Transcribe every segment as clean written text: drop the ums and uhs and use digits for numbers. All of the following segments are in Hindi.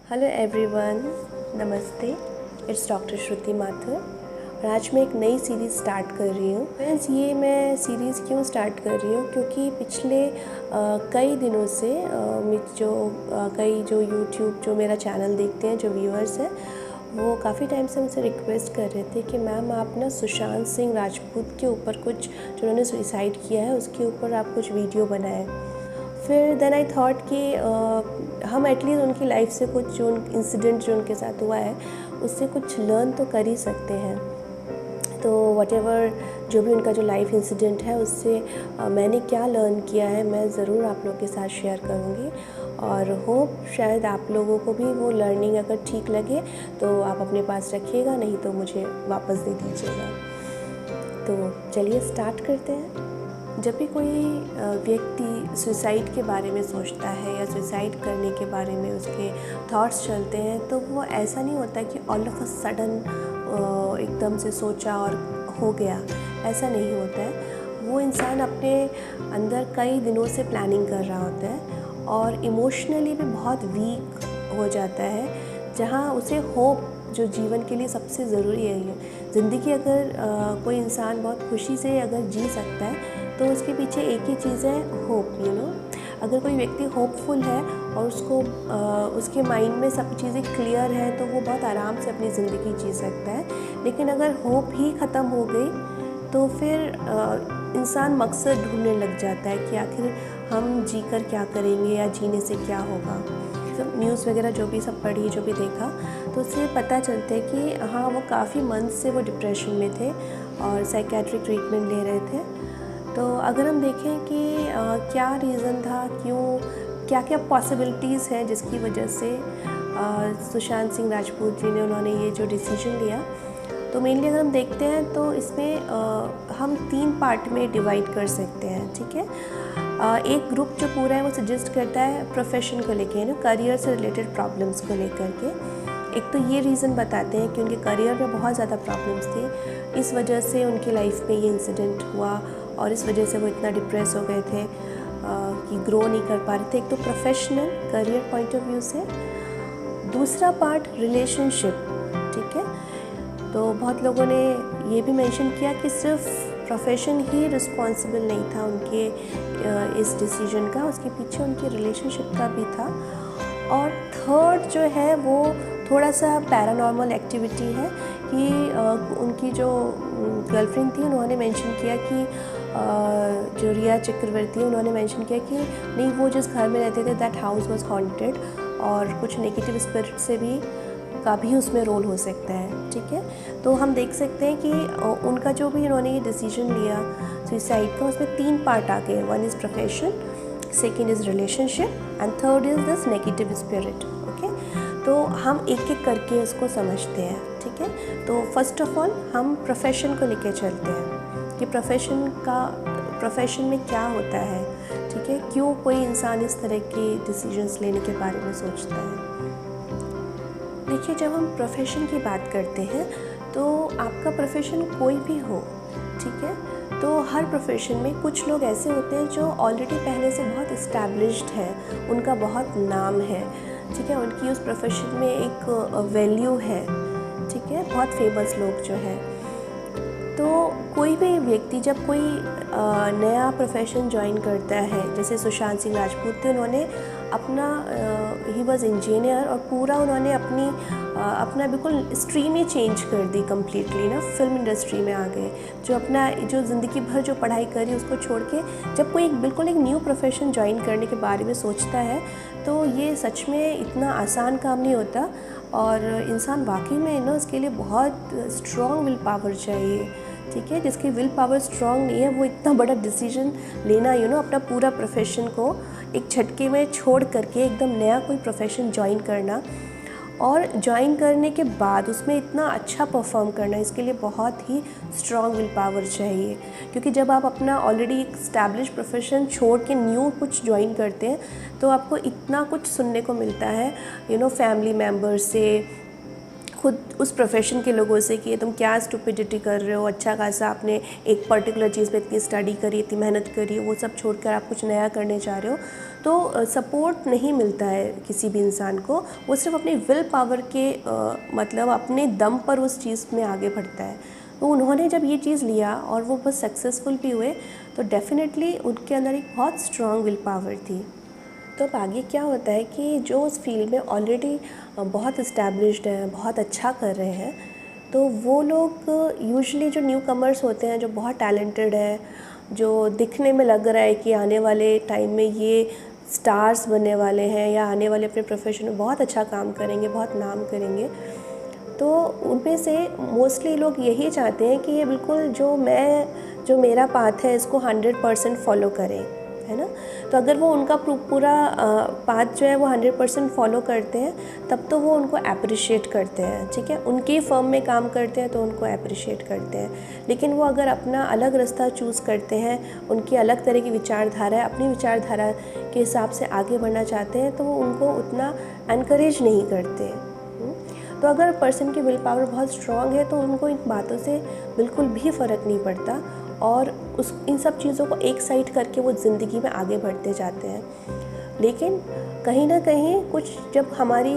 हेलो एवरीवन, नमस्ते। इट्स डॉक्टर श्रुति माथुर और आज मैं एक नई सीरीज़ स्टार्ट कर रही हूँ। फ्रेंड्स, ये मैं सीरीज़ क्यों स्टार्ट कर रही हूँ क्योंकि पिछले कई दिनों से कई जो यूट्यूब जो मेरा चैनल देखते हैं, जो व्यूअर्स हैं, वो काफ़ी टाइम से मुझसे रिक्वेस्ट कर रहे थे कि मैम आप ना सुशांत सिंह राजपूत के ऊपर कुछ, जो उन्होंने सुसाइड किया है उसके ऊपर आप कुछ वीडियो बनाएं। फिर देन आई थॉट कि हम एटलीस्ट उनकी लाइफ से कुछ जो इंसिडेंट जो उनके साथ हुआ है उससे कुछ लर्न तो कर ही सकते हैं। तो व्हाटएवर जो भी उनका जो लाइफ इंसिडेंट है उससे मैंने क्या लर्न किया है मैं ज़रूर आप लोगों के साथ शेयर करूँगी और होप शायद आप लोगों को भी वो लर्निंग अगर ठीक लगे तो आप अपने पास रखिएगा, नहीं तो मुझे वापस दे दीजिएगा। तो चलिए स्टार्ट करते हैं। जब भी कोई व्यक्ति सुसाइड के बारे में सोचता है या सुसाइड करने के बारे में उसके थॉट्स चलते हैं तो वो ऐसा नहीं होता कि ऑल ऑफ अ सडन एकदम से सोचा और हो गया, ऐसा नहीं होता है। वो इंसान अपने अंदर कई दिनों से प्लानिंग कर रहा होता है और इमोशनली भी बहुत वीक हो जाता है, जहाँ उसे होप जो जीवन के लिए सबसे ज़रूरी है। ज़िंदगी अगर कोई इंसान बहुत खुशी से अगर जी सकता है तो उसके पीछे एक ही चीज़ है, होप। अगर कोई व्यक्ति होपफुल है और उसके माइंड में सब चीज़ें क्लियर हैं तो वो बहुत आराम से अपनी ज़िंदगी जी सकता है। लेकिन अगर होप ही ख़त्म हो गई तो फिर इंसान मकसद ढूंढने लग जाता है कि आखिर हम जी कर क्या करेंगे या जीने से क्या होगा। सब न्यूज़ वगैरह जो भी सब पढ़ी, जो भी देखा, तो उससे पता चलता है कि हाँ, वो काफ़ी मंथ से वो डिप्रेशन में थे और साइकेट्रिक ट्रीटमेंट ले रहे थे। तो अगर हम देखें कि क्या रीज़न था, क्या क्या पॉसिबिलिटीज़ हैं जिसकी वजह से सुशांत सिंह राजपूत जी ने उन्होंने ये जो डिसीजन लिया, तो मेनली अगर हम देखते हैं तो इसमें हम 3 पार्ट में डिवाइड कर सकते हैं। ठीक है, एक ग्रुप जो पूरा है वो सजेस्ट करता है प्रोफेशन को लेके, करियर से रिलेटेड प्रॉब्लम्स को लेकर के। एक तो ये रीज़न बताते हैं कि उनके करियर में बहुत ज़्यादा प्रॉब्लम्स थी, इस वजह से उनकी लाइफ में ये इंसिडेंट हुआ और इस वजह से वो इतना डिप्रेस हो गए थे कि ग्रो नहीं कर पा रहे थे। एक तो professional career point of view से। दूसरा पार्ट रिलेशनशिप। ठीक है, तो बहुत लोगों ने ये भी मेंशन किया कि सिर्फ प्रोफेशन ही रिस्पॉन्सिबल नहीं था उनके इस डिसीजन का, उसके पीछे उनके रिलेशनशिप का भी था। और थर्ड जो है वो थोड़ा सा पैरानॉर्मल एक्टिविटी है कि उनकी जो गर्लफ्रेंड थी उन्होंने मेंशन किया कि जो रिया चक्रवर्ती, उन्होंने मेंशन किया कि नहीं, वो जिस घर में रहते थे दैट हाउस वाज हॉन्टेड और कुछ नेगेटिव स्पिरिट से भी का भी उसमें रोल हो सकता है। ठीक है, तो हम देख सकते हैं कि उनका जो भी उन्होंने ये डिसीजन लिया सुसाइड का, उसमें 3 पार्ट आ गए। 1 is profession, second is relationship and third is this negative spirit. Okay, तो हम एक एक करके इसको समझते हैं। ठीक है, तो फर्स्ट ऑफ ऑल हम प्रोफेशन को लेके चलते हैं कि प्रोफेशन में क्या होता है। ठीक है, क्यों कोई इंसान इस तरह के डिसीजंस लेने के बारे में सोचता है। देखिए, जब हम प्रोफेशन की बात करते हैं तो आपका प्रोफेशन कोई भी हो, ठीक है, तो हर प्रोफेशन में कुछ लोग ऐसे होते हैं जो ऑलरेडी पहले से बहुत इस्टेब्लिश्ड है, उनका बहुत नाम है। ठीक है, उनकी उस प्रोफेशन में एक वैल्यू है। ठीक है, बहुत फेमस लोग जो है। तो कोई भी व्यक्ति जब कोई नया प्रोफेशन ज्वाइन करता है, जैसे सुशांत सिंह राजपूत थे, उन्होंने अपना ही वॉज इंजीनियर और पूरा उन्होंने अपना बिल्कुल स्ट्रीम ही चेंज कर दी कम्प्लीटली ना, फिल्म इंडस्ट्री में आ गए। जो ज़िंदगी भर जो पढ़ाई करी उसको छोड़ के जब कोई बिल्कुल एक न्यू प्रोफेशन ज्वाइन करने के बारे में सोचता है तो ये सच में इतना आसान काम नहीं होता और इंसान वाकई में उसके लिए बहुत स्ट्रॉन्ग विल पावर चाहिए। ठीक है, जिसकी विल पावर स्ट्रॉन्ग नहीं है वो इतना बड़ा डिसीजन लेना, अपना पूरा प्रोफेशन को एक झटके में छोड़ करके एकदम नया कोई प्रोफेशन ज्वाइन करना और ज्वाइन करने के बाद उसमें इतना अच्छा परफॉर्म करना, इसके लिए बहुत ही स्ट्रॉन्ग विल पावर चाहिए। क्योंकि जब आप अपना ऑलरेडी एक स्टैब्लिश प्रोफेशन छोड़ के न्यू कुछ ज्वाइन करते हैं तो आपको इतना कुछ सुनने को मिलता है, फैमिली मेम्बर से, खुद उस प्रोफेशन के लोगों से कि तुम क्या स्टुपिडिटी कर रहे हो, अच्छा खासा आपने एक पर्टिकुलर चीज़ पे इतनी स्टडी करी, इतनी मेहनत करी, वो सब छोड़कर आप कुछ नया करने चाह रहे हो, तो सपोर्ट नहीं मिलता है किसी भी इंसान को। वो सिर्फ अपनी विल पावर के मतलब अपने दम पर उस चीज़ में आगे बढ़ता है। तो उन्होंने जब ये चीज़ लिया और वो बहुत सक्सेसफुल भी हुए, तो डेफ़िनेटली उनके अंदर एक बहुत स्ट्रॉन्ग विल पावर थी। तो अब आगे क्या होता है कि जो उस फील्ड में ऑलरेडी बहुत इस्टेब्लिश्ड हैं, बहुत अच्छा कर रहे हैं, तो वो लोग यूजुअली जो न्यू कमर्स होते हैं, जो बहुत टैलेंटेड हैं, जो दिखने में लग रहा है कि आने वाले टाइम में ये स्टार्स बनने वाले हैं या आने वाले अपने प्रोफेशन में बहुत अच्छा काम करेंगे, बहुत नाम करेंगे, तो उनमें से मोस्टली लोग यही चाहते हैं कि ये बिल्कुल जो मेरा पाथ है इसको 100% फॉलो करें, है ना। तो अगर वो उनका पूरा पाथ जो है वो 100% फॉलो करते हैं, तब तो वो उनको अप्रिशिएट करते हैं, ठीक है। उनकी फर्म में काम करते हैं तो उनको अप्रिशिएट करते हैं। लेकिन वो अगर अपना अलग रास्ता चूज़ करते हैं, उनकी अलग तरह की विचारधारा है, अपनी विचारधारा के हिसाब से आगे बढ़ना चाहते हैं, तो वो उनको उतना एनकरेज नहीं करते। तो अगर पर्सन की विल पावर बहुत स्ट्रॉन्ग है तो उनको इन बातों से बिल्कुल भी फ़र्क नहीं पड़ता और इन सब चीज़ों को एक साइड करके वो ज़िंदगी में आगे बढ़ते जाते हैं। लेकिन कहीं ना कहीं कुछ जब हमारी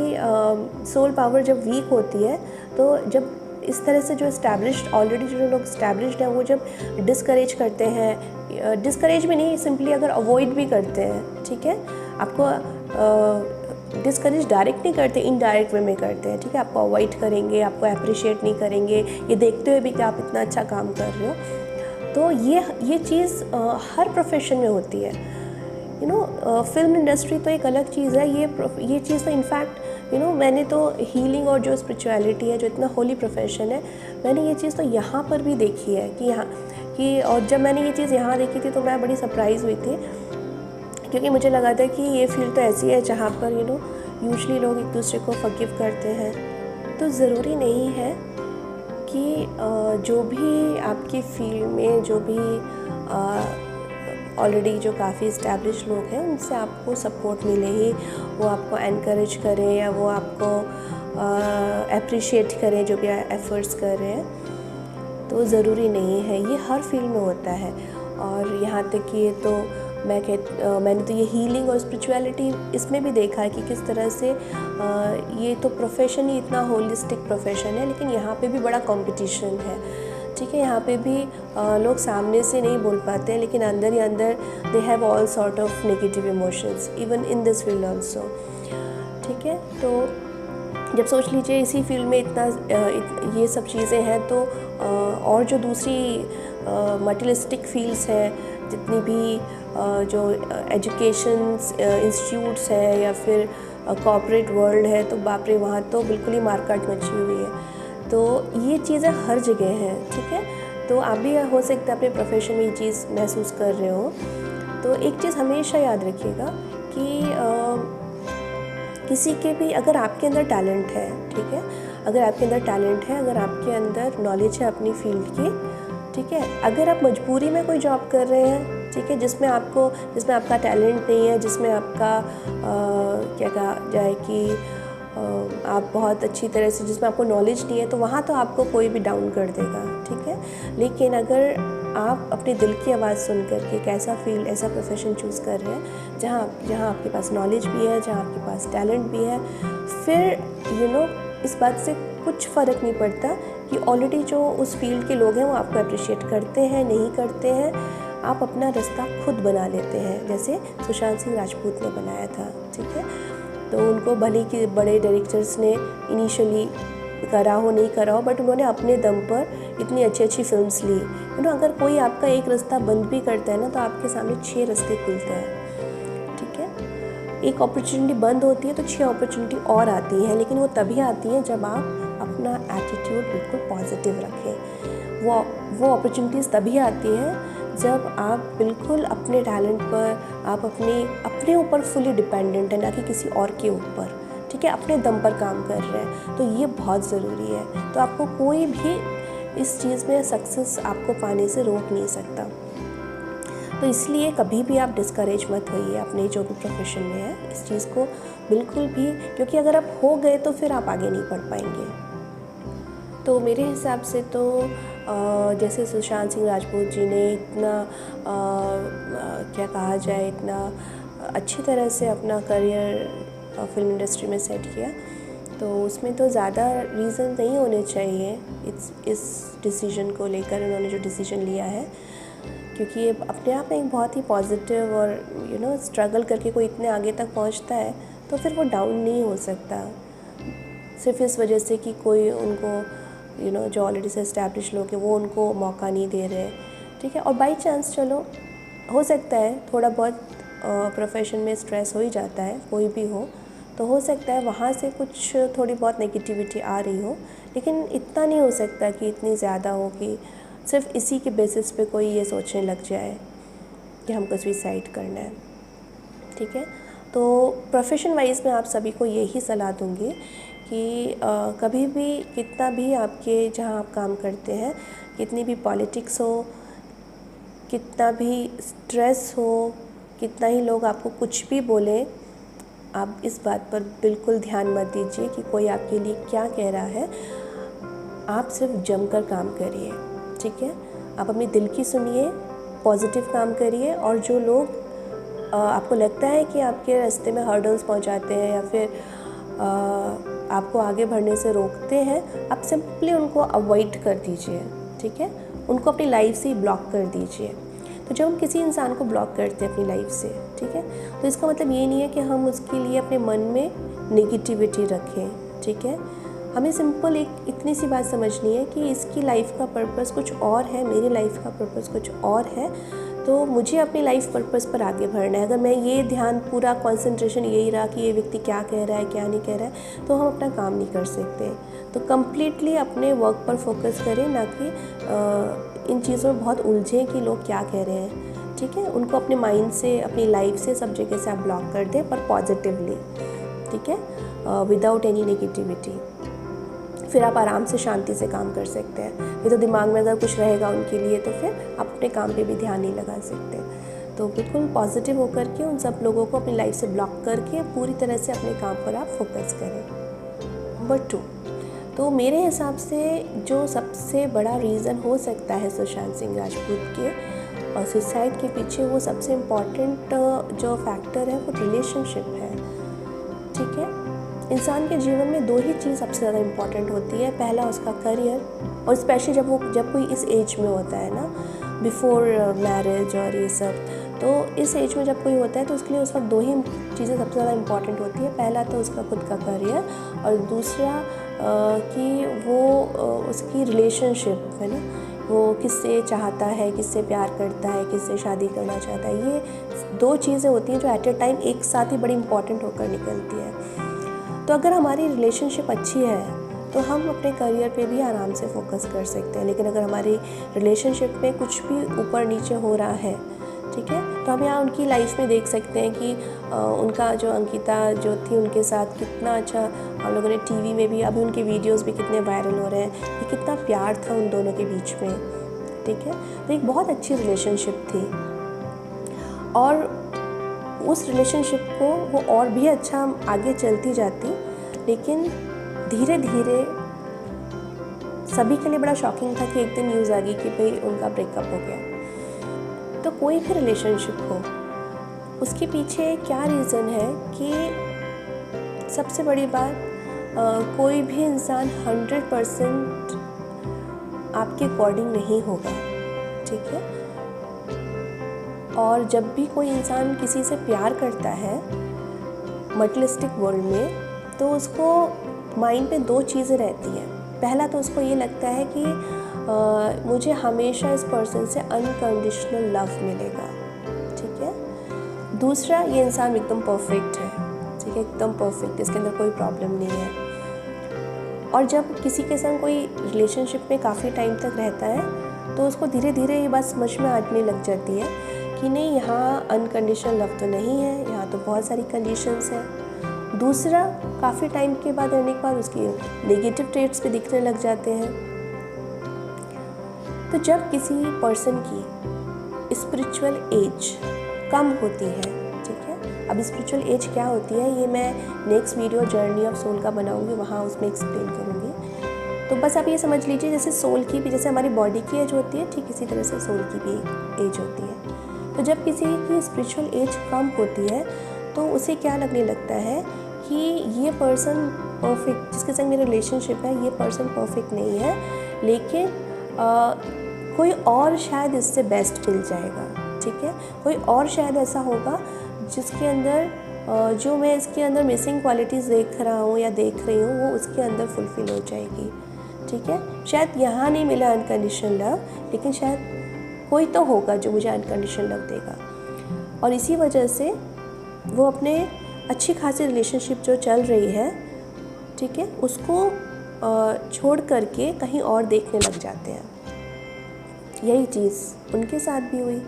सोल पावर जब वीक होती है, तो जब इस तरह से जो इस्टेब्लिश्ड ऑलरेडी जो लोग इस्टेब्लिश्ड हैं वो जब डिस्करेज करते हैं, डिस्करेज भी नहीं, सिंपली अगर अवॉइड भी करते हैं, ठीक है, आपको डिस्करेज डायरेक्ट नहीं करते, इनडायरेक्ट वे में करते हैं, ठीक है, आपको अवॉइड करेंगे, आपको अप्रिशिएट नहीं करेंगे, ये देखते हुए भी कि आप इतना अच्छा काम कर रहे हो। तो ये चीज़ हर प्रोफेशन में होती है, यू नो। फिल्म इंडस्ट्री तो एक अलग चीज़ है, ये चीज़ तो इनफैक्ट मैंने तो हीलिंग और जो स्पिरिचुअलिटी है, जो इतना होली प्रोफेशन है, मैंने ये चीज़ तो यहाँ पर भी देखी है कि और जब मैंने ये चीज़ यहाँ देखी थी तो मैं बड़ी सरप्राइज़ हुई थी, क्योंकि मुझे लगा था कि ये फील्ड तो ऐसी है जहाँ पर यूजुअली लोग एक दूसरे को फॉरगिव करते हैं। तो ज़रूरी नहीं है कि जो भी आपकी फील्ड में जो भी ऑलरेडी जो काफ़ी इस्टेब्लिश लोग हैं उनसे आपको सपोर्ट मिले ही वो आपको एनकरेज करें या वो आपको अप्रिशिएट करें जो भी एफ़र्ट्स कर रहे हैं। तो ज़रूरी नहीं है, ये हर फील्ड में होता है। और यहाँ तक कि ये तो मैंने तो ये हीलिंग और स्पिरिचुअलिटी इसमें भी देखा है कि किस तरह से ये तो प्रोफेशन ही इतना होलिस्टिक प्रोफेशन है, लेकिन यहाँ पे भी बड़ा कंपटीशन है, ठीक है। यहाँ पे भी लोग सामने से नहीं बोल पाते हैं, लेकिन अंदर ही अंदर they have all sort of negative emotions even in this field also, ठीक है। तो जब सोच लीजिए इसी फील्ड में इतना ये सब चीज़ें हैं, तो और जो दूसरी मटेरियलिस्टिक फील्ड्स हैं, जितनी भी जो एजुकेशन इंस्टीट्यूट्स है या फिर कॉर्पोरेट वर्ल्ड है, तो बाप रे, वहाँ तो बिल्कुल ही मारकाट मची हुई है। तो ये चीज़ें हर जगह हैं, ठीक है। तो आप भी हो सकता है अपने प्रोफेशन में ये चीज़ महसूस कर रहे हो। तो एक चीज़ हमेशा याद रखिएगा कि किसी के भी अगर आपके अंदर टैलेंट है, ठीक है, अगर आपके अंदर टैलेंट है, अगर आपके अंदर नॉलेज है अपनी फील्ड की, ठीक है, अगर आप मजबूरी में कोई जॉब कर रहे हैं, ठीक है, जिसमें आपका टैलेंट नहीं है, जिसमें आपका क्या कहा जाए कि आप बहुत अच्छी तरह से, जिसमें आपको नॉलेज नहीं है, तो वहाँ तो आपको कोई भी डाउन कर देगा, ठीक है। लेकिन अगर आप अपने दिल की आवाज़ सुन कर के एक ऐसा फील्ड, ऐसा प्रोफेशन चूज़ कर रहे हैं जहाँ आपके पास नॉलेज भी है, जहाँ आपके पास टैलेंट भी है, फिर इस बात से कुछ फ़र्क नहीं पड़ता कि ऑलरेडी जो उस फील्ड के लोग हैं वो आपको अप्रिशिएट करते हैं, नहीं करते हैं, आप अपना रास्ता खुद बना लेते हैं, जैसे सुशांत सिंह राजपूत ने बनाया था, ठीक है। तो उनको भले कि बड़े डायरेक्टर्स ने इनिशियली करा हो नहीं करा हो, बट उन्होंने अपने दम पर इतनी अच्छी फिल्म्स ली। अगर कोई आपका एक रास्ता बंद भी करता है ना, तो आपके सामने 6 रास्ते खुलते हैं, ठीक है। एक अपॉर्चुनिटी बंद होती है तो 6 अपॉर्चुनिटी और आती हैं, लेकिन वो तभी आती हैं जब आप अपना एटीट्यूड बिल्कुल पॉजिटिव रखें। वो अपॉर्चुनिटीज़ तभी आती हैं जब आप बिल्कुल अपने टैलेंट पर, आप अपने ऊपर फुली डिपेंडेंट है, ना कि किसी और के ऊपर, ठीक है, अपने दम पर काम कर रहे हैं। तो ये बहुत ज़रूरी है। तो आपको कोई भी इस चीज़ में सक्सेस आपको पाने से रोक नहीं सकता। तो इसलिए कभी भी आप डिस्करेज मत होइए अपने जो भी प्रोफेशन में है, इस चीज़ को बिल्कुल भी, क्योंकि अगर आप हो गए तो फिर आप आगे नहीं बढ़ पाएंगे। तो मेरे हिसाब से तो जैसे सुशांत सिंह राजपूत जी ने इतना क्या कहा जाए, इतना अच्छी तरह से अपना करियर फिल्म इंडस्ट्री में सेट किया, तो उसमें तो ज़्यादा रीज़न नहीं होने चाहिए इस डिसीजन को लेकर, उन्होंने जो डिसीजन लिया है, क्योंकि ये अपने आप में एक बहुत ही पॉजिटिव और स्ट्रगल करके कोई इतने आगे तक पहुंचता है तो फिर वो डाउन नहीं हो सकता सिर्फ इस वजह से कि कोई उनको जो ऑलरेडी से एस्टैब्लिश लोग हैं वो उनको मौका नहीं दे रहे, ठीक है। और बाई चांस चलो हो सकता है थोड़ा बहुत प्रोफेशन में स्ट्रेस हो ही जाता है, कोई भी तो हो सकता है वहाँ से कुछ थोड़ी बहुत नेगेटिविटी आ रही हो, लेकिन इतना नहीं हो सकता कि इतनी ज़्यादा हो कि सिर्फ इसी के बेसिस पे कोई ये सोचने लग जाए कि हमको सुसाइड करना है, ठीक है। तो प्रोफेशन वाइज मैं आप सभी को यही सलाह दूँगी कि कभी भी कितना भी आपके जहाँ आप काम करते हैं, कितनी भी पॉलिटिक्स हो, कितना भी स्ट्रेस हो, कितना ही लोग आपको कुछ भी बोलें, आप इस बात पर बिल्कुल ध्यान मत दीजिए कि कोई आपके लिए क्या कह रहा है। आप सिर्फ जमकर काम करिए, ठीक है। आप अपनी दिल की सुनिए, पॉजिटिव काम करिए, और जो लोग आपको लगता है कि आपके रास्ते में हर्डल्स पहुंचाते हैं या फिर आपको आगे बढ़ने से रोकते हैं, आप सिंपली उनको अवॉइड कर दीजिए, ठीक है। उनको अपनी लाइफ से ही ब्लॉक कर दीजिए। तो जब हम किसी इंसान को ब्लॉक करते हैं अपनी लाइफ से, ठीक है, तो इसका मतलब ये नहीं है कि हम उसके लिए अपने मन में नेगेटिविटी रखें, ठीक है। हमें सिंपल एक इतनी सी बात समझनी है कि इसकी लाइफ का पर्पस कुछ और है, मेरी लाइफ का पर्पस कुछ और है, तो मुझे अपनी लाइफ पर्पस पर आगे बढ़ना है। अगर मैं ये ध्यान पूरा कंसंट्रेशन यही रहा कि ये व्यक्ति क्या कह रहा है क्या नहीं कह रहा है, तो हम अपना काम नहीं कर सकते। तो कम्प्लीटली अपने वर्क पर फोकस करें, ना कि इन चीज़ों में बहुत उलझें कि लोग क्या कह रहे हैं, ठीक है। उनको अपने माइंड से, अपनी लाइफ से, सब जगह से आप ब्लॉक कर दें, पर पॉजिटिवली, ठीक है, विदाउट एनी नेगेटिविटी। फिर आप आराम से शांति से काम कर सकते हैं। ये तो दिमाग में अगर कुछ रहेगा उनके लिए तो फिर आप अपने काम पे भी ध्यान नहीं लगा सकते। तो बिल्कुल पॉजिटिव होकर के उन सब लोगों को अपनी लाइफ से ब्लॉक करके पूरी तरह से अपने काम पर आप फोकस करें। नंबर 2, तो मेरे हिसाब से जो सबसे बड़ा रीज़न हो सकता है सुशांत सिंह राजपूत के और सुसाइड के पीछे, वो सबसे इम्पॉर्टेंट जो फैक्टर है वो रिलेशनशिप है, ठीक है। इंसान के जीवन में 2 ही चीज़ सबसे ज़्यादा इम्पॉर्टेंट होती है। पहला उसका करियर, और स्पेशली जब कोई इस एज में होता है ना, बिफोर मैरिज और ये सब, तो इस एज में जब कोई होता है तो उसके लिए उस वक्त 2 ही चीज़ें सबसे ज़्यादा इम्पॉर्टेंट होती है। पहला तो उसका खुद का करियर, और दूसरा कि वो उसकी रिलेशनशिप है ना, वो किससे चाहता है, किससे प्यार करता है, किससे शादी करना चाहता है। ये 2 चीज़ें होती हैं जो एट ए टाइम एक साथ ही बड़ी इंपॉर्टेंट होकर निकलती है। तो अगर हमारी रिलेशनशिप अच्छी है तो हम अपने करियर पे भी आराम से फोकस कर सकते हैं। लेकिन अगर हमारी रिलेशनशिप में कुछ भी ऊपर नीचे हो रहा है, ठीक है, तो हम यहाँ उनकी लाइफ में देख सकते हैं कि उनका जो अंकिता जो थी उनके साथ कितना अच्छा, हम लोगों ने टीवी में भी, अभी उनके वीडियोस भी कितने वायरल हो रहे हैं कि कितना प्यार था उन दोनों के बीच में, ठीक है। तो एक बहुत अच्छी रिलेशनशिप थी, और उस रिलेशनशिप को वो और भी अच्छा आगे चलती जाती, लेकिन धीरे धीरे सभी के लिए बड़ा शॉकिंग था कि एक दिन न्यूज़ आ गई कि भाई उनका ब्रेकअप हो गया। तो कोई भी रिलेशनशिप हो, उसके पीछे क्या रीज़न है कि सबसे बड़ी बात, कोई भी इंसान 100% आपके अकॉर्डिंग नहीं होगा, ठीक है। और जब भी कोई इंसान किसी से प्यार करता है मटेरियलिस्टिक वर्ल्ड में, तो उसको माइंड में 2 चीज़ें रहती हैं। पहला तो उसको ये लगता है कि मुझे हमेशा इस पर्सन से अनकंडीशनल लव मिलेगा, ठीक है। दूसरा, ये इंसान एकदम परफेक्ट है, ठीक है, एकदम परफेक्ट, इसके अंदर कोई प्रॉब्लम नहीं है। और जब किसी के संग कोई रिलेशनशिप में काफ़ी टाइम तक रहता है तो उसको धीरे धीरे ये बात समझ में आने लग जाती है कि नहीं, यहाँ अनकंडीशनल लव तो नहीं है, यहाँ तो बहुत सारी कंडीशंस हैं। दूसरा, काफ़ी टाइम के बाद रहने के बाद उसकी नेगेटिव ट्रेट्स भी दिखने लग जाते हैं। तो जब किसी पर्सन की स्पिरिचुअल एज कम होती है, ठीक है, अब स्पिरिचुअल एज क्या होती है ये मैं next video journey of soul का बनाऊंगी, वहाँ उसमें एक्सप्लेन करूँगी। तो बस आप ये समझ लीजिए जैसे सोल की भी, जैसे हमारी बॉडी की एज होती है, ठीक इसी तरह से सोल की भी एज होती है। तो जब किसी की स्पिरिचुअल एज कम होती है तो उसे क्या लगने लगता है कि ये पर्सन परफेक्ट, जिसके संग मेरा रिलेशनशिप है, ये पर्सन परफेक्ट नहीं है, लेकिन कोई और शायद इससे बेस्ट मिल जाएगा, ठीक है, कोई और शायद ऐसा होगा जिसके अंदर जो मैं इसके अंदर मिसिंग क्वालिटीज़ देख रहा हूँ या देख रही हूँ वो उसके अंदर फुलफ़िल हो जाएगी, ठीक है। शायद यहाँ नहीं मिला अनकंडीशनल लव, लेकिन शायद कोई तो होगा जो मुझे अनकंडीशनल लव देगा। और इसी वजह से वो अपने अच्छी खासी रिलेशनशिप जो चल रही है, ठीक है, उसको छोड़ करके कहीं और देखने लग जाते हैं। यही चीज़ उनके साथ भी हुई,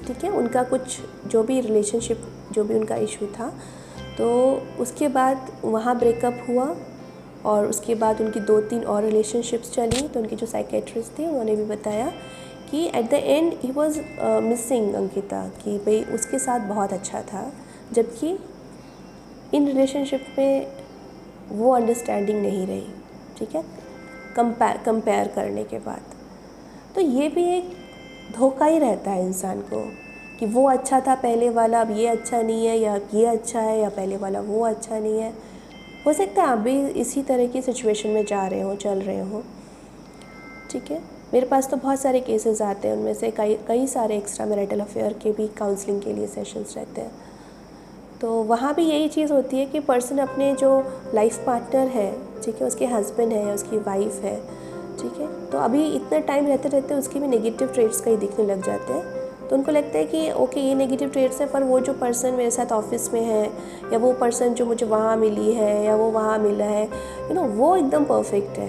ठीक है। उनका कुछ जो भी रिलेशनशिप, जो भी उनका इशू था, तो उसके बाद वहाँ ब्रेकअप हुआ और उसके बाद उनकी 2-3 और रिलेशनशिप्स चली। तो उनकी जो साइकेट्रिस्ट थी उन्होंने भी बताया कि at the and he was missing Ankita, कि भाई उसके साथ बहुत अच्छा था, जबकि इन रिलेशनशिप में वो अंडरस्टैंडिंग नहीं रही, ठीक है, कंपेयर करने के बाद। तो ये भी एक धोखा ही रहता है इंसान को कि वो अच्छा था पहले वाला, अब ये अच्छा नहीं है, या ये अच्छा है, या पहले वाला वो अच्छा नहीं है। हो सकता है आप भी इसी तरह की सिचुएशन में जा रहे हो, चल रहे हो, ठीक है। मेरे पास तो बहुत सारे केसेस आते हैं, उनमें से कई सारे एक्स्ट्रा मैरिटल अफेयर के भी काउंसलिंग के लिए सेशंस रहते हैं। तो वहाँ भी यही चीज़ होती है कि पर्सन अपने जो लाइफ पार्टनर है, ठीक है, उसके हस्बैंड है या उसकी वाइफ है, ठीक है, तो अभी इतना टाइम रहते रहते उसके भी नेगेटिव ट्रेट्स कहीं दिखने लग जाते हैं। तो उनको लगता है कि ओके ये नेगेटिव ट्रेट्स हैं, पर वो जो पर्सन मेरे साथ ऑफिस में है, या वो पर्सन जो मुझे वहाँ मिली है या वो वहाँ मिला है, वो एकदम परफेक्ट है,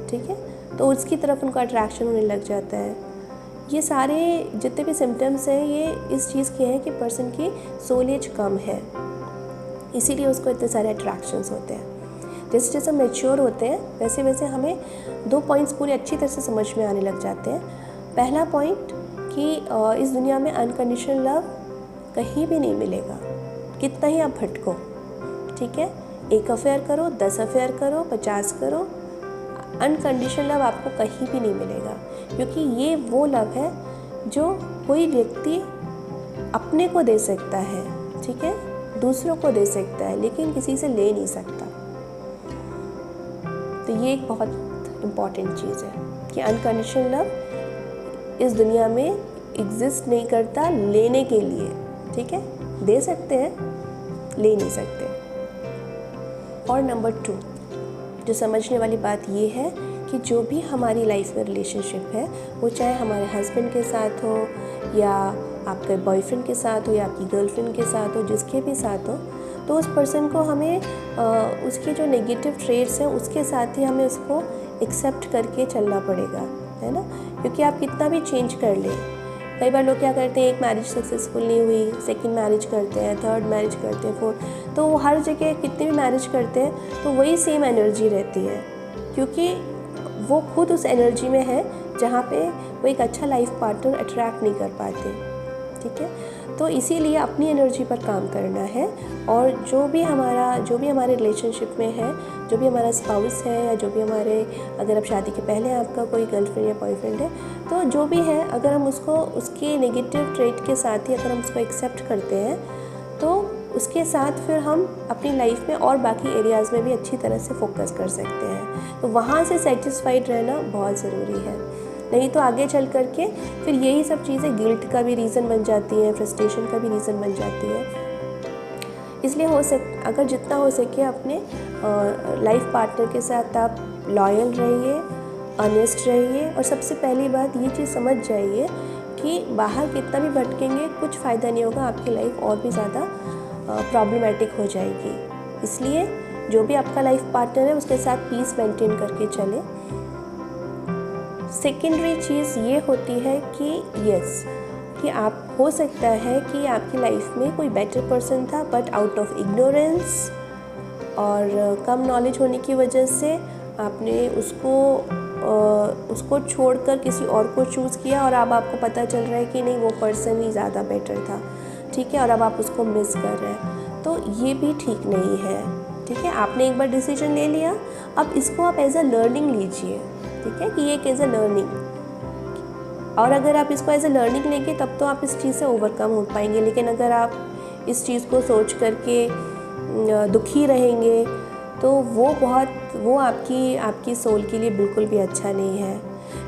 ठीक है, तो उसकी तरफ उनका अट्रैक्शन होने लग जाता है। ये सारे जितने भी सिम्टम्स हैं ये इस चीज़ के हैं कि पर्सन की सोल एज कम है, इसीलिए उसको इतने सारे अट्रैक्शंस होते हैं। जैसे जैसे मैच्योर होते हैं वैसे वैसे हमें 2 पॉइंट्स पूरे अच्छी तरह से समझ में आने लग जाते हैं। पहला पॉइंट कि इस दुनिया में अनकंडीशनल लव कहीं भी नहीं मिलेगा, कितना ही आप भटको, ठीक है, 1 अफेयर करो, 10 अफेयर करो, 50 करो, अनकंडीशनल लव आपको कहीं भी नहीं मिलेगा, क्योंकि ये वो लव है जो कोई व्यक्ति अपने को दे सकता है, ठीक है, दूसरों को दे सकता है, लेकिन किसी से ले नहीं सकता। तो ये एक बहुत इम्पॉर्टेंट चीज़ है कि अनकंडीशनल लव इस दुनिया में एग्जिस्ट नहीं करता लेने के लिए, ठीक है, दे सकते हैं, ले नहीं सकते। और नंबर 2 जो समझने वाली बात ये है कि जो भी हमारी लाइफ में रिलेशनशिप है, वो चाहे हमारे हस्बैंड के साथ हो या आपके बॉयफ्रेंड के साथ हो या आपकी गर्लफ्रेंड के साथ हो, जिसके भी साथ हो, तो उस पर्सन को हमें उसके जो नेगेटिव ट्रेट्स हैं उसके साथ ही हमें उसको एक्सेप्ट करके चलना पड़ेगा, है ना। क्योंकि आप कितना भी चेंज कर लें, कई बार लोग क्या करते हैं, एक मैरिज सक्सेसफुल नहीं हुई, सेकंड मैरिज करते हैं, थर्ड मैरिज करते हैं, फोर्थ, तो वो हर जगह कितने भी मैरिज करते हैं तो वही सेम एनर्जी रहती है, क्योंकि वो खुद उस एनर्जी में है जहाँ पे वो एक अच्छा लाइफ पार्टनर अट्रैक्ट नहीं कर पाते, ठीक है। तो इसीलिए अपनी एनर्जी पर काम करना है, और जो भी हमारे रिलेशनशिप में है, जो भी हमारा स्पाउस है या जो भी हमारे, अगर अब शादी के पहले आपका कोई गर्लफ्रेंड या बॉयफ्रेंड है, तो जो भी है, अगर हम उसको उसके नेगेटिव ट्रेट के साथ ही अगर हम उसको एक्सेप्ट करते हैं, तो उसके साथ फिर हम अपनी लाइफ में और बाकी एरियाज़ में भी अच्छी तरह से फोकस कर सकते हैं। तो वहाँ से सेटिस्फाइड रहना बहुत ज़रूरी है, नहीं तो आगे चल करके फिर यही सब चीज़ें गिल्ट का भी रीज़न बन जाती हैं, फ्रस्ट्रेशन का भी रीज़न बन जाती है। इसलिए अगर जितना हो सके अपने लाइफ पार्टनर के साथ आप लॉयल रहिए, ऑनेस्ट रहिए, और सबसे पहली बात ये चीज़ समझ जाइए कि बाहर कितना भी भटकेंगे कुछ फ़ायदा नहीं होगा, आपकी लाइफ और भी ज़्यादा प्रॉब्लमेटिक हो जाएगी। इसलिए जो भी आपका लाइफ पार्टनर है उसके साथ पीस मेंटेन करके चलें। सेकेंडरी चीज़ ये होती है कि आप हो सकता है कि आपकी लाइफ में कोई बेटर पर्सन था, बट आउट ऑफ इग्नोरेंस और कम नॉलेज होने की वजह से आपने उसको छोड़कर किसी और को चूज़ किया, और अब आपको पता चल रहा है कि नहीं वो पर्सन ही ज़्यादा बेटर था, ठीक है, और अब आप उसको मिस कर रहे हैं। तो ये भी ठीक नहीं है, ठीक है। आपने एक बार डिसीजन ले लिया, अब इसको आप एज अ लर्निंग लीजिए, ठीक है, कि ये एक एज अ लर्निंग, और अगर आप इसको एज अ लर्निंग लेंगे तब तो आप इस चीज़ से ओवरकम हो पाएंगे। लेकिन अगर आप इस चीज़ को सोच करके दुखी रहेंगे तो वो आपकी सोल के लिए बिल्कुल भी अच्छा नहीं है।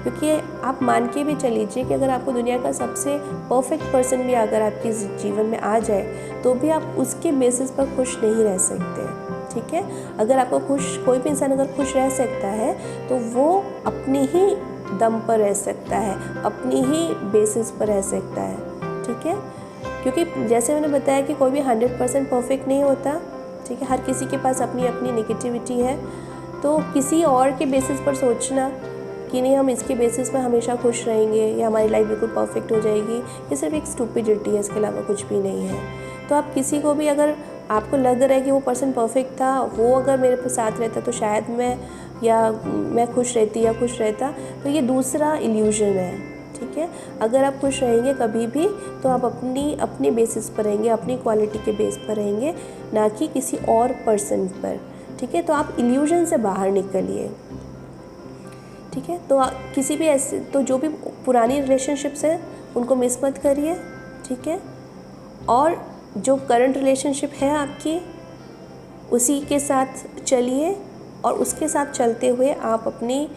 क्योंकि आप मान के भी चलीजिए कि अगर आपको दुनिया का सबसे परफेक्ट पर्सन भी अगर आपके जीवन में आ जाए तो भी आप उसके बेसिस पर खुश नहीं रह सकते, ठीक है। अगर आपको कोई भी इंसान अगर खुश रह सकता है तो वो अपनी ही दम पर रह सकता है, अपनी ही बेसिस पर रह सकता है, ठीक है। क्योंकि जैसे मैंने बताया कि कोई भी 100% परफेक्ट नहीं होता, ठीक है। हर किसी के पास अपनी अपनी नेगेटिविटी है। तो किसी और के बेसिस पर सोचना कि नहीं हम इसके बेसिस पर हमेशा खुश रहेंगे या हमारी लाइफ बिल्कुल परफेक्ट हो जाएगी, ये सिर्फ एक स्टूपिडिटी है, इसके अलावा कुछ भी नहीं है। तो आप किसी को भी अगर आपको लग रहा है कि वो पर्सन परफेक्ट था, वो अगर मेरे साथ रहता तो शायद मैं खुश रहती या खुश रहता, तो ये दूसरा इल्यूजन है, ठीक है। अगर आप खुश रहेंगे कभी भी तो आप अपनी बेसिस पर रहेंगे, अपनी क्वालिटी के बेस पर रहेंगे, ना कि किसी और पर्सन पर, ठीक है। तो आप इल्यूजन से बाहर निकलिए, ठीक है। तो किसी भी ऐसे तो जो भी पुरानी रिलेशनशिप्स हैं उनको मिस मत करिए, ठीक है। और जो करंट रिलेशनशिप है आपकी उसी के साथ चलिए, और उसके साथ चलते हुए आप अपनी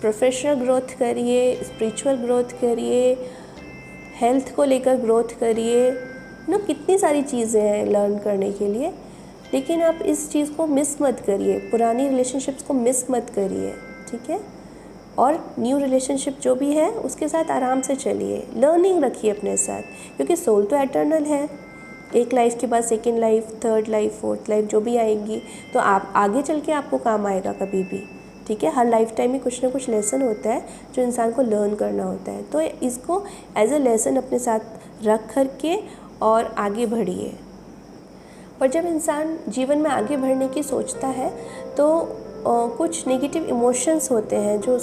प्रोफेशनल ग्रोथ करिए, स्पिरिचुअल ग्रोथ करिए, हेल्थ को लेकर ग्रोथ करिए। कितनी सारी चीज़ें हैं लर्न करने के लिए, लेकिन आप इस चीज़ को मिस मत करिए, पुरानी रिलेशनशिप्स को मिस मत करिए, ठीक है। और न्यू रिलेशनशिप जो भी है उसके साथ आराम से चलिए, लर्निंग रखिए अपने साथ, क्योंकि सोल तो एटर्नल है। एक लाइफ के बाद second life, third life, fourth life जो भी आएंगी तो आप आगे चल के आपको काम आएगा कभी भी, ठीक है। हर लाइफ टाइम में कुछ ना कुछ लेसन होता है जो इंसान को लर्न करना होता है। तो इसको एज अ लेसन अपने साथ रख कर के और आगे बढ़िए। और जब इंसान जीवन में आगे बढ़ने की सोचता है तो कुछ नेगेटिव इमोशंस होते हैं जो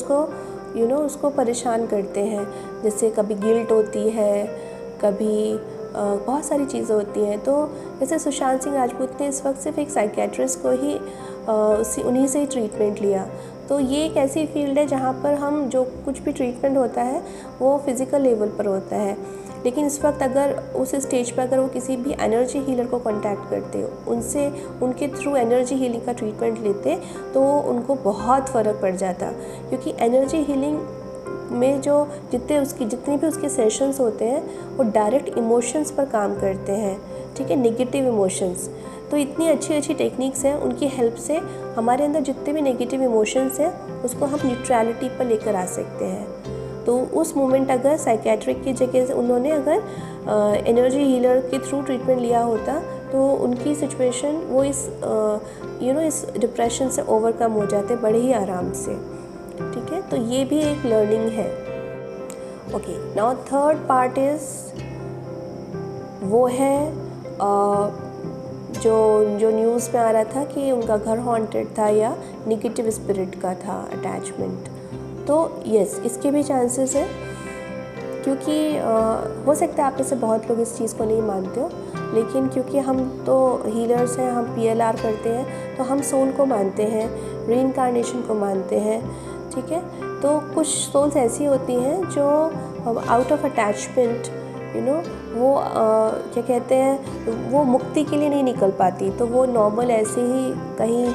उसको परेशान करते हैं। जैसे कभी गिल्ट होती है, कभी बहुत सारी चीज़ें होती हैं। तो जैसे सुशांत सिंह राजपूत ने इस वक्त सिर्फ एक साइकेट्रिस्ट को ही उन्हीं से ही ट्रीटमेंट लिया। तो ये एक ऐसी फील्ड है जहाँ पर हम जो कुछ भी ट्रीटमेंट होता है वो फिज़िकल लेवल पर होता है। लेकिन इस वक्त अगर उस स्टेज पर अगर वो किसी भी एनर्जी हीलर को कांटेक्ट करते, उनके थ्रू एनर्जी हीलिंग का ट्रीटमेंट लेते तो उनको बहुत फ़र्क पड़ जाता। क्योंकि एनर्जी हीलिंग में जितने भी उसके सेशंस होते हैं वो डायरेक्ट इमोशंस पर काम करते हैं, ठीक है, नेगेटिव इमोशंस। तो इतनी अच्छी अच्छी टेक्निक्स हैं, उनकी हेल्प से हमारे अंदर जितने भी नेगेटिव इमोशंस हैं उसको हम न्यूट्रलिटी पर लेकर आ सकते हैं। तो उस मोमेंट अगर साइकेट्रिक की जगह से उन्होंने अगर एनर्जी हीलर के थ्रू ट्रीटमेंट लिया होता तो उनकी सिचुएशन वो इस डिप्रेशन से ओवरकम हो जाते बड़े ही आराम से, ठीक है। तो ये भी एक लर्निंग है। Okay, now third part is वो है जो न्यूज़ में आ रहा था कि उनका घर हॉन्टेड था या नेगेटिव स्पिरिट का था अटैचमेंट। तो यस, इसके भी चांसेस हैं, क्योंकि हो सकता है आप में से बहुत लोग इस चीज़ को नहीं मानते हो, लेकिन क्योंकि हम तो हीलर्स हैं, हम PLR करते हैं, तो हम सोल को मानते हैं, रीइंकार्नेशन को मानते हैं, ठीक है। तो कुछ सोल्स ऐसी होती हैं जो आउट ऑफ अटैचमेंट वो क्या कहते हैं, वो मुक्ति के लिए नहीं निकल पाती, तो वो नॉर्मल ऐसे ही कहीं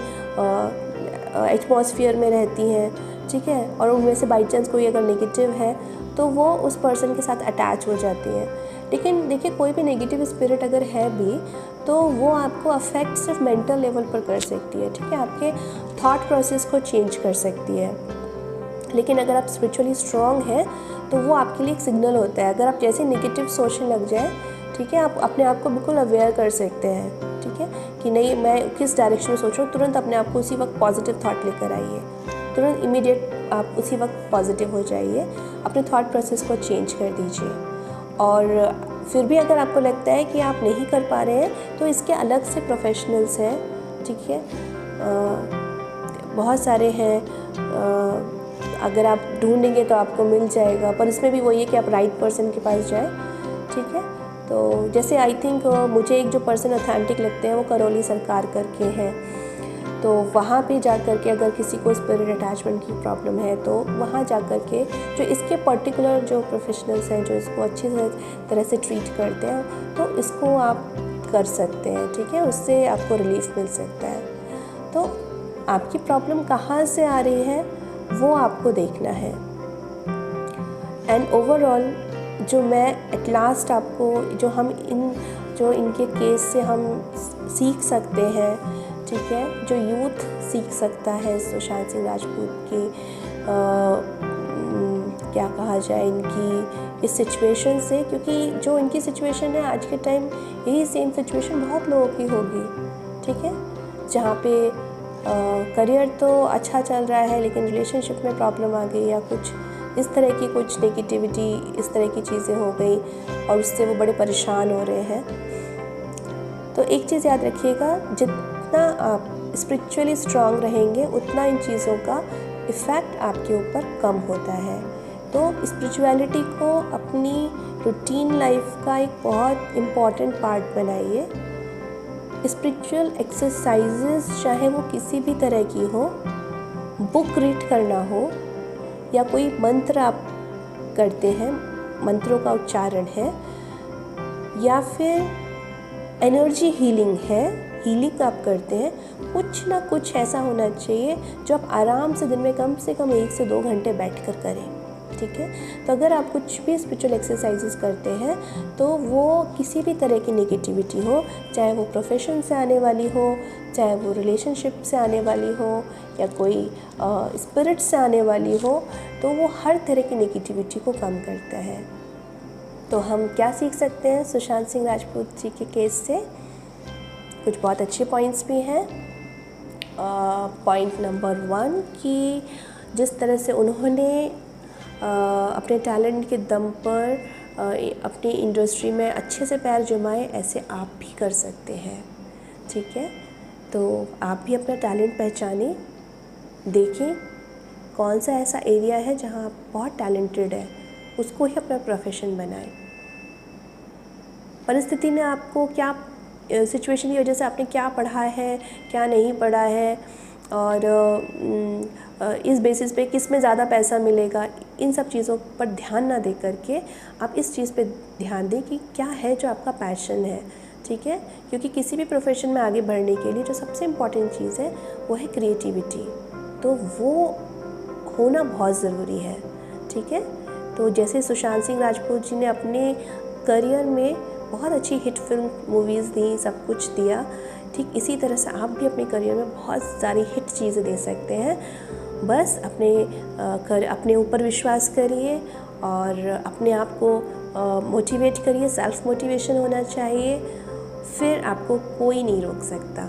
एटमॉस्फेयर में रहती हैं, ठीक है। और उनमें से बाई चांस कोई अगर नेगेटिव है तो वो उस पर्सन के साथ अटैच हो जाती हैं। लेकिन देखिए, कोई भी नेगेटिव स्पिरिट अगर है भी तो वो आपको अफेक्ट सिर्फ मेंटल लेवल पर कर सकती है, ठीक है, आपके थॉट प्रोसेस को चेंज कर सकती है। लेकिन अगर आप स्पिरिचुअली स्ट्रॉन्ग हैं तो वो आपके लिए एक सिग्नल होता है। अगर आप जैसे नेगेटिव सोचने लग जाए, ठीक है, आप अपने आप को बिल्कुल अवेयर कर सकते हैं, ठीक है, कि नहीं मैं किस डायरेक्शन में सोच रहा हूँ, तुरंत अपने आप को उसी वक्त पॉजिटिव थॉट लेकर आइए, तुरंत इमीडिएट आप उसी वक्त पॉजिटिव हो जाइए, अपने थॉट प्रोसेस को चेंज कर दीजिए। और फिर भी अगर आपको लगता है कि आप नहीं कर पा रहे हैं तो इसके अलग से प्रोफेशनल्स हैं, ठीक है, बहुत सारे हैं, अगर आप ढूंढेंगे तो आपको मिल जाएगा। पर इसमें भी वही है कि आप राइट पर्सन के पास जाएं, ठीक है। तो जैसे आई थिंक मुझे एक जो पर्सन ऑथेंटिक लगते हैं वो करौली सरकार करके हैं, तो वहाँ पे जा कर के अगर किसी को स्पिरिट अटैचमेंट की प्रॉब्लम है तो वहाँ जा कर के जो इसके पर्टिकुलर जो प्रोफेशनल्स हैं जो इसको अच्छी तरह से ट्रीट करते हैं तो इसको आप कर सकते हैं, ठीक है, उससे आपको रिलीफ मिल सकता है। तो आपकी प्रॉब्लम कहाँ से आ रही है वो आपको देखना है। एंड ओवरऑल जो मैं एट लास्ट आपको जो इनके केस से हम सीख सकते हैं, ठीक है, जो यूथ सीख सकता है सुशांत सिंह राजपूत की क्या कहा जाए इनकी इस सिचुएशन से, क्योंकि जो इनकी सिचुएशन है आज के टाइम यही सेम सिचुएशन बहुत लोगों की होगी, ठीक है, जहाँ पे करियर तो अच्छा चल रहा है लेकिन रिलेशनशिप में प्रॉब्लम आ गई या कुछ इस तरह की कुछ नेगेटिविटी इस तरह की चीज़ें हो गई और उससे वो बड़े परेशान हो रहे हैं। तो एक चीज़ याद रखिएगा, जितना आप स्पिरिचुअली स्ट्रांग रहेंगे उतना इन चीज़ों का इफ़ेक्ट आपके ऊपर कम होता है। तो स्पिरिचुअलिटी को अपनी रूटीन लाइफ का एक बहुत इम्पॉर्टेंट पार्ट बनाइए। स्पिरिचुअल एक्सरसाइजेस चाहे वो किसी भी तरह की हो, बुक रीड करना हो या कोई मंत्र आप करते हैं, मंत्रों का उच्चारण है, या फिर एनर्जी हीलिंग है, हीलिंग आप करते हैं, कुछ ना कुछ ऐसा होना चाहिए जो आप आराम से दिन में कम से कम 1 से 2 घंटे बैठकर करें, ठीक है। तो अगर आप कुछ भी स्पिरिचुअल एक्सरसाइजेस करते हैं तो वो किसी भी तरह की नेगेटिविटी हो, चाहे वो प्रोफेशन से आने वाली हो, चाहे वो रिलेशनशिप से आने वाली हो या कोई स्पिरिट से आने वाली हो, तो वो हर तरह की नेगेटिविटी को कम करता है। तो हम क्या सीख सकते हैं सुशांत सिंह राजपूत जी के केस से? कुछ बहुत अच्छे पॉइंट्स भी हैं। पॉइंट नंबर 1 कि जिस तरह से उन्होंने अपने टैलेंट के दम पर अपनी इंडस्ट्री में अच्छे से पैर जमाए, ऐसे आप भी कर सकते हैं, ठीक है। तो आप भी अपना टैलेंट पहचानें, देखें कौन सा ऐसा एरिया है जहां आप बहुत टैलेंटेड है, उसको ही अपना प्रोफेशन बनाएं। परिस्थिति ने आपको क्या, सिचुएशन की वजह से आपने क्या पढ़ा है, क्या नहीं पढ़ा है, और इस बेसिस पे किस में ज़्यादा पैसा मिलेगा, इन सब चीज़ों पर ध्यान ना दे करके आप इस चीज़ पे ध्यान दें कि क्या है जो आपका पैशन है, ठीक है। क्योंकि किसी भी प्रोफेशन में आगे बढ़ने के लिए जो सबसे इम्पॉर्टेंट चीज़ है वो है क्रिएटिविटी, तो वो होना बहुत ज़रूरी है, ठीक है। तो जैसे सुशांत सिंह राजपूत जी ने अपने करियर में बहुत अच्छी हिट फिल्म मूवीज़ दी, सब कुछ दिया, ठीक इसी तरह से आप भी अपने करियर में बहुत सारी हिट चीज़ें दे सकते हैं। बस अपने ऊपर विश्वास करिए और अपने आप को मोटिवेट करिए, सेल्फ मोटिवेशन होना चाहिए, फिर आपको कोई नहीं रोक सकता,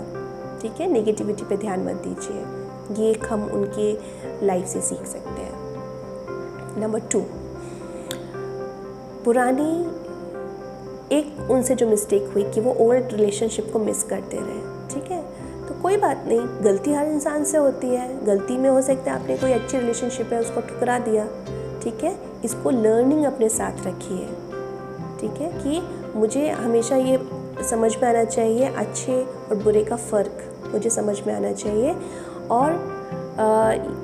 ठीक है। नेगेटिविटी पे ध्यान मत दीजिए, ये एक हम उनके लाइफ से सीख सकते हैं। नंबर 2, पुरानी एक उनसे जो मिस्टेक हुई कि वो ओल्ड रिलेशनशिप को मिस करते रहे, ठीक है। तो कोई बात नहीं, गलती हर इंसान से होती है, गलती में हो सकता है आपने कोई अच्छी रिलेशनशिप है उसको ठुकरा दिया, ठीक है। इसको लर्निंग अपने साथ रखिए, ठीक है, कि मुझे हमेशा ये समझ में आना चाहिए, अच्छे और बुरे का फ़र्क मुझे समझ में आना चाहिए, और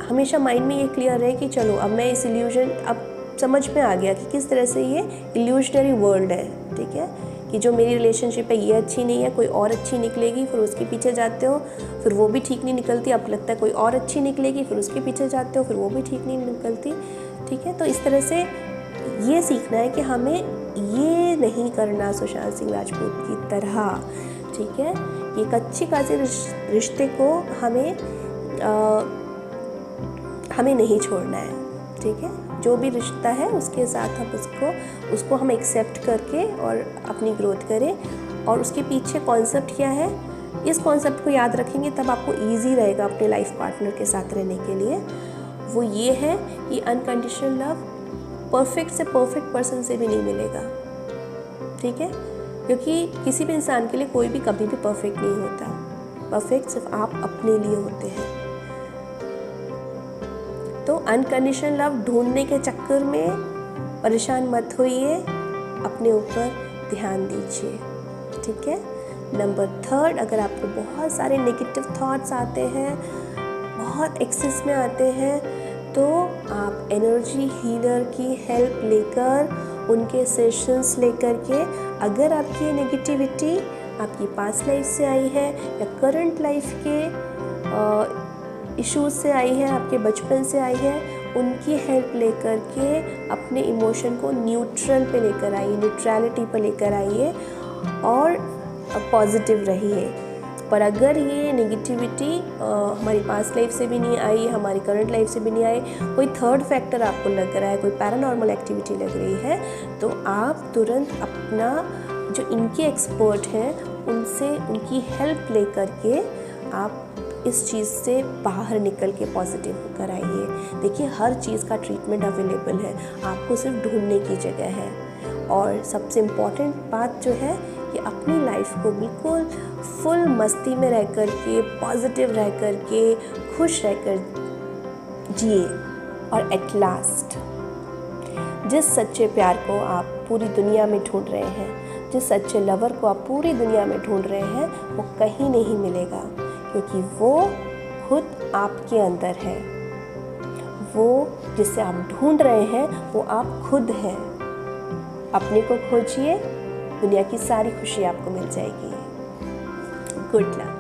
हमेशा माइंड में ये क्लियर रहे कि चलो अब मैं इस इल्यूजन, अब समझ में आ गया कि किस तरह से ये इल्यूशनरी वर्ल्ड है, ठीक है, कि जो मेरी रिलेशनशिप है ये अच्छी नहीं है, कोई और अच्छी निकलेगी, फिर उसके पीछे जाते हो, फिर वो भी ठीक नहीं निकलती, अब लगता है कोई और अच्छी निकलेगी, फिर उसके पीछे जाते हो, फिर वो भी ठीक नहीं निकलती, ठीक है। तो इस तरह से ये सीखना है कि हमें ये नहीं करना सुशांत सिंह राजपूत की तरह, ठीक है। ये अच्छी खासी रिश्ते को हमें नहीं छोड़ना है, ठीक है। जो भी रिश्ता है उसके साथ हम उसको हम एक्सेप्ट करके और अपनी ग्रोथ करें, और उसके पीछे कॉन्सेप्ट क्या है, इस कॉन्सेप्ट को याद रखेंगे तब आपको ईजी रहेगा अपने लाइफ पार्टनर के साथ रहने के लिए। वो ये है कि अनकंडीशनल लव परफेक्ट से परफेक्ट पर्सन से भी नहीं मिलेगा, ठीक है, क्योंकि किसी भी इंसान के लिए कोई भी कभी भी परफेक्ट नहीं होता, परफेक्ट सिर्फ आप अपने लिए होते हैं। तो अनकंडीशनल लव ढूंढने के चक्कर में परेशान मत होइए, अपने ऊपर ध्यान दीजिए, ठीक है। नंबर 3, अगर आपको बहुत सारे नेगेटिव थॉट्स आते हैं, बहुत एक्सेस में आते हैं, तो आप एनर्जी हीलर की हेल्प लेकर, उनके सेशंस लेकर के, अगर आपकी ये नेगेटिविटी आपकी पास्ट लाइफ से आई है या करंट लाइफ के इश्यूज से आई है, आपके बचपन से आई है, उनकी हेल्प लेकर के अपने इमोशन को न्यूट्रल पे लेकर आइए, न्यूट्रलिटी पे लेकर आइए और पॉजिटिव रहिए। पर अगर ये नेगेटिविटी हमारी पास्ट लाइफ से भी नहीं आई, हमारी करंट लाइफ से भी नहीं आई, कोई थर्ड फैक्टर आपको लग रहा है, कोई पैरानॉर्मल एक्टिविटी लग रही है, तो आप तुरंत अपना जो इनके एक्सपर्ट हैं उनसे उनकी हेल्प लेकर के आप इस चीज़ से बाहर निकल के पॉजिटिव होकर आइए। देखिए, हर चीज़ का ट्रीटमेंट अवेलेबल है, आपको सिर्फ ढूंढने की जगह है। और सबसे इम्पॉर्टेंट बात जो है कि अपनी लाइफ को बिल्कुल फुल मस्ती में रह कर के, पॉजिटिव रह कर के, खुश रह कर जिए। और एट लास्ट, जिस सच्चे प्यार को आप पूरी दुनिया में ढूंढ रहे हैं, जिस सच्चे लवर को आप पूरी दुनिया में ढूंढ रहे हैं, वो कहीं नहीं मिलेगा, क्योंकि वो खुद आपके अंदर है। वो जिसे आप ढूंढ रहे हैं वो आप खुद हैं। अपने को खोजिए, दुनिया की सारी खुशी आपको मिल जाएगी। Good luck.